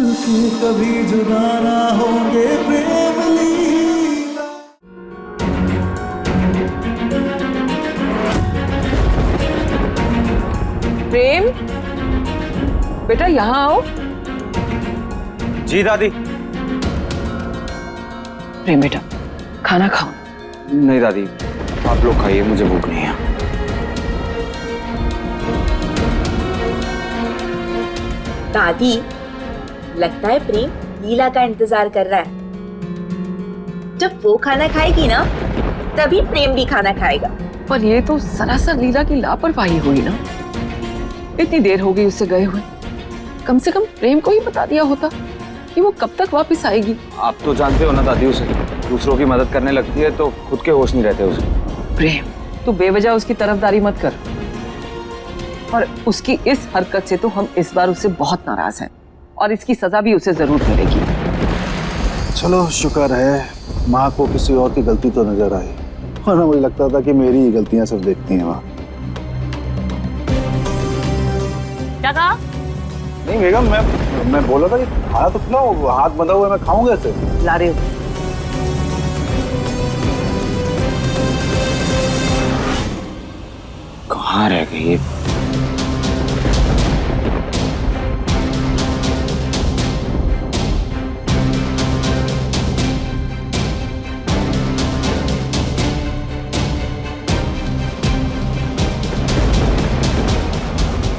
मिलके कभी जुदा ना होंगे प्रेम लीला। प्रेम, बेटा यहाँ आओ। जी दादी। प्रेम बेटा, खाना खाओ। नहीं दादी, आप लोग खाइए, मुझे भूख नहीं है। दादी, लगता है प्रेम लीला का इंतजार कर रहा है। जब वो खाना खाएगी ना, तभी प्रेम भी खाना खाएगा। पर ये तो सरासर लीला की लापरवाही हुई ना। इतनी देर हो गई उससे गए हुए, कम से कम प्रेम को ही बता दिया होता कि वो कब तक वापस आएगी। आप तो जानते हो ना दादी, उसे दूसरों की मदद करने लगती है तो खुद के होश नहीं रहते उसे। प्रेम, तू बेवजह उसकी तरफदारी मत कर। और उसकी इस हरकत से तो हम इस बार उससे बहुत नाराज हैं और इसकी सजा भी उसे जरूर मिलेगी। चलो शुक्र है माँ को किसी और की गलती तो नजर आई, वरना मुझे लगता था कि मेरी ही गलतियां सिर्फ देखती हैं माँ। क्या कहा? नहीं बेगम, मैं बोला था कि खाना तो खिलाओ, हाथ बंधा हुआ है, मैं खाऊंगा इसे। ला रहे हो। कहाँ रह गई ये?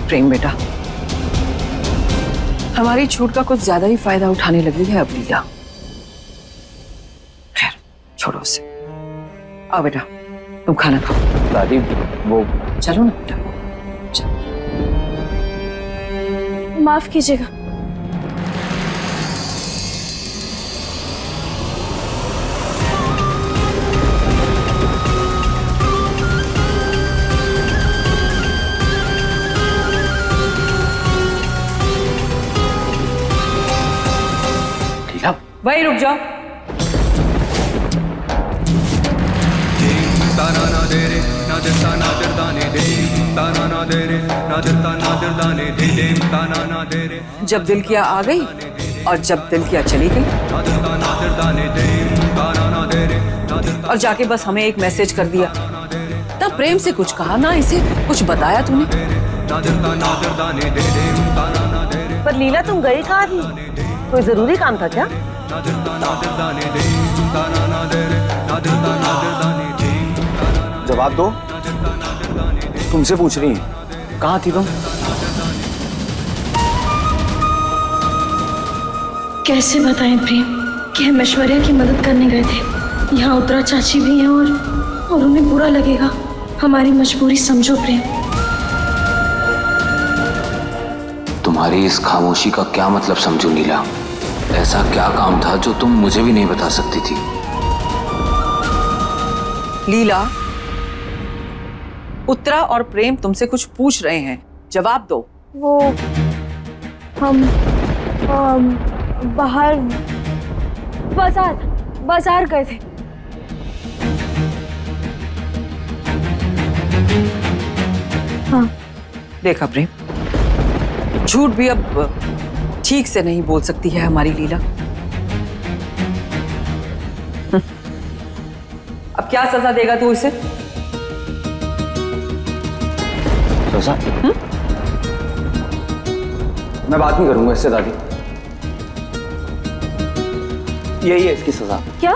प्रेम बेटा, हमारी छूट का कुछ ज्यादा ही फायदा उठाने लगी है अब लीला। खैर छोड़ो उसे। आओ बेटा, तुम खाना खाओ। दादी वो चलो ना बेटा, चलो। माफ कीजिएगा। वही रुक जाओ। जब दिल किया आ गई और जब दिल किया चली गई। और जाके बस हमें एक मैसेज कर दिया। तब प्रेम से कुछ कहा ना, इसे कुछ बताया तूने? पर लीला तुम गई कहाँ थी? कोई जरूरी काम था क्या? जवाब दो, तुमसे पूछ रही है, कहाँ थी तुम? कैसे बताएं प्रेम कि हम ऐश्वर्या की मदद करने गए थे। यहाँ उत्तरा चाची भी हैं और उन्हें बुरा लगेगा। हमारी मजबूरी समझो प्रेम। तुम्हारी इस खामोशी का क्या मतलब समझू नीला? ऐसा क्या काम था जो तुम मुझे भी नहीं बता सकती थी? लीला, उत्तरा और प्रेम तुमसे कुछ पूछ रहे हैं, जवाब दो। वो हम बाहर बाजार गए थे। हाँ। देखा प्रेम, झूठ भी अब ठीक से नहीं बोल सकती है हमारी लीला। अब क्या सजा देगा तू इसे? सजा? मैं बात नहीं करूंगा इससे दादी, यही है इसकी सजा। क्या?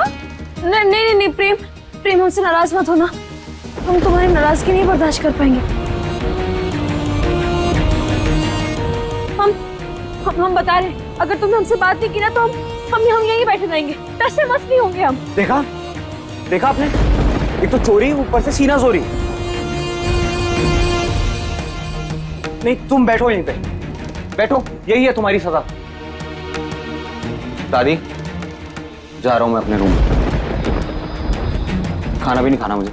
नहीं प्रेम हमसे नाराज मत होना। हम तुम्हारी नाराजगी नहीं बर्दाश्त कर पाएंगे। हम बता रहे, अगर तुमने हमसे बात नहीं की ना तो हम यहीं बैठे रहेंगे। टस से मस नहीं होंगे हम। देखा आपने? एक तो चोरी, ऊपर से सीना चोरी। नहीं, तुम बैठो यहीं पे, बैठो, यही है तुम्हारी सजा। दादी, जा रहा हूं मैं अपने रूम में, खाना भी नहीं खाना मुझे।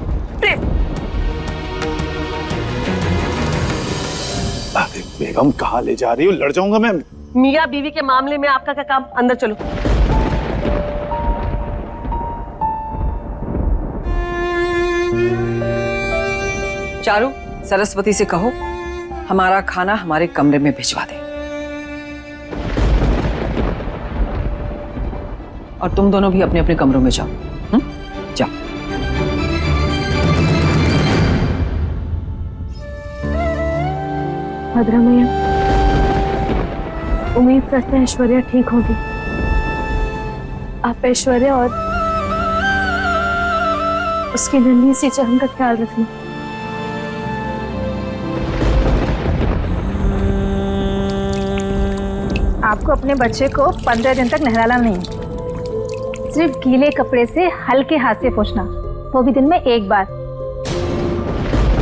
बेगम कहाँ ले जा रही हो? लड़ जाऊंगा मैं। मियाँ बीवी के मामले में आपका क्या काम? अंदर चलो। चारू, सरस्वती से कहो हमारा खाना हमारे कमरे में भिजवा दे। और तुम दोनों भी अपने अपने कमरों में जाओ। जाओ। भद्रा मैया, उम्मीद करते हैं ऐश्वर्या ठीक होगी। आप ऐश्वर्या और उसकी नन्ही सी चहन का ख्याल रखना। आपको अपने बच्चे को 15 दिन तक नहलाना नहीं, सिर्फ गीले कपड़े से हल्के हाथ से पोंछना, वो भी दिन में एक बार।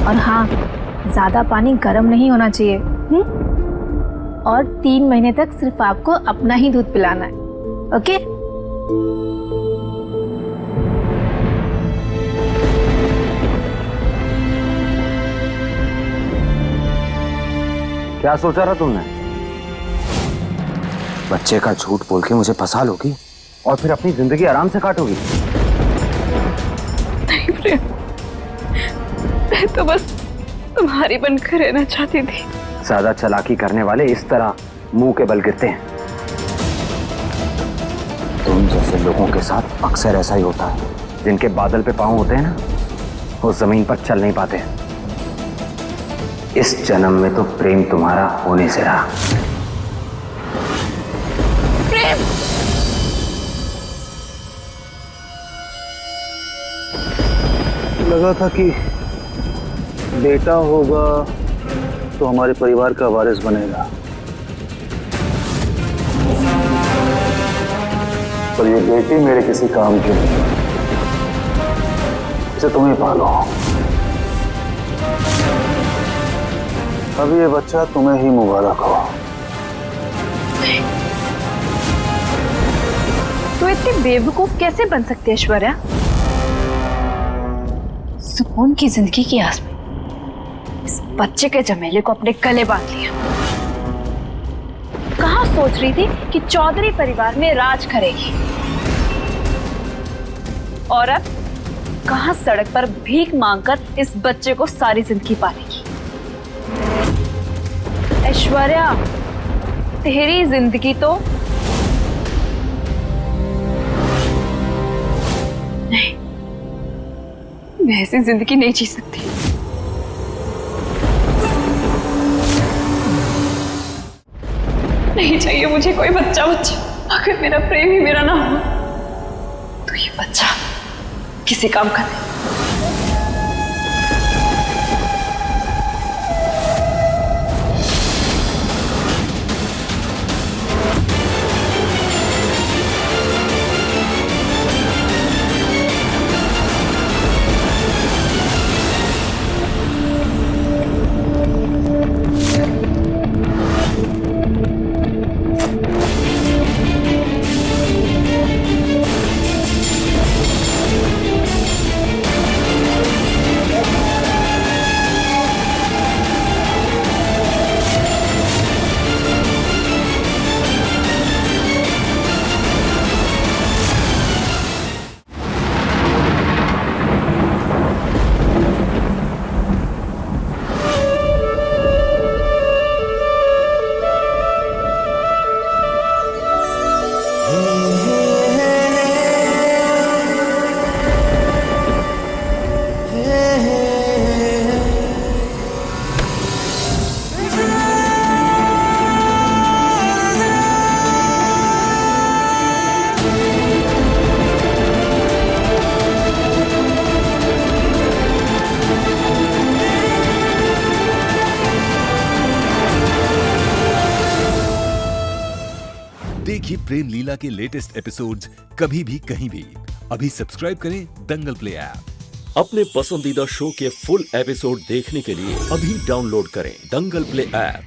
और हाँ, ज्यादा पानी गर्म नहीं होना चाहिए। और 3 महीने तक सिर्फ आपको अपना ही दूध पिलाना है। ओके? क्या सोचा रहा तुमने? बच्चे का झूठ बोल के मुझे फंसा लोगी और फिर अपनी जिंदगी आराम से काटोगी? नहीं प्रेम, मैं तो बस तुम्हारी बनकर रहना चाहती थी। ज्यादा चालाकी करने वाले इस तरह मुंह के बल गिरते हैं। तुम जैसे लोगों के साथ अक्सर ऐसा ही होता है। जिनके बादल पे पांव होते हैं ना, वो जमीन पर चल नहीं पाते। इस जन्म में तो प्रेम तुम्हारा होने से रहा। प्रेम, लगा था कि बेटा होगा तो हमारे परिवार का वारिस बनेगा, पर ये बेटी मेरे किसी काम की नहीं। इसे तुम्हें पालो। अभी ये बच्चा तुम्हें ही मुबारक हो। तो इतनी बेवकूफ कैसे बन सकती है ऐश्वर्या? सुकून की जिंदगी की आस में इस बच्चे के झमेले को अपने गले बांध लिया। कहाँ सोच रही थी कि चौधरी परिवार में राज करेगी, और अब कहाँ सड़क पर भीख मांगकर इस बच्चे को सारी जिंदगी पालेगी। ऐश्वर्या, तेरी जिंदगी तो नहीं, मैं ऐसी जिंदगी नहीं जी सकती। नहीं चाहिए मुझे कोई बच्चा। अगर मेरा प्रेम ही मेरा ना हो तो ये बच्चा किसी काम का नहीं। देखिए प्रेम लीला के लेटेस्ट एपिसोड्स कभी भी कहीं भी। अभी सब्सक्राइब करें दंगल प्ले ऐप। अपने पसंदीदा शो के फुल एपिसोड देखने के लिए अभी डाउनलोड करें दंगल प्ले ऐप।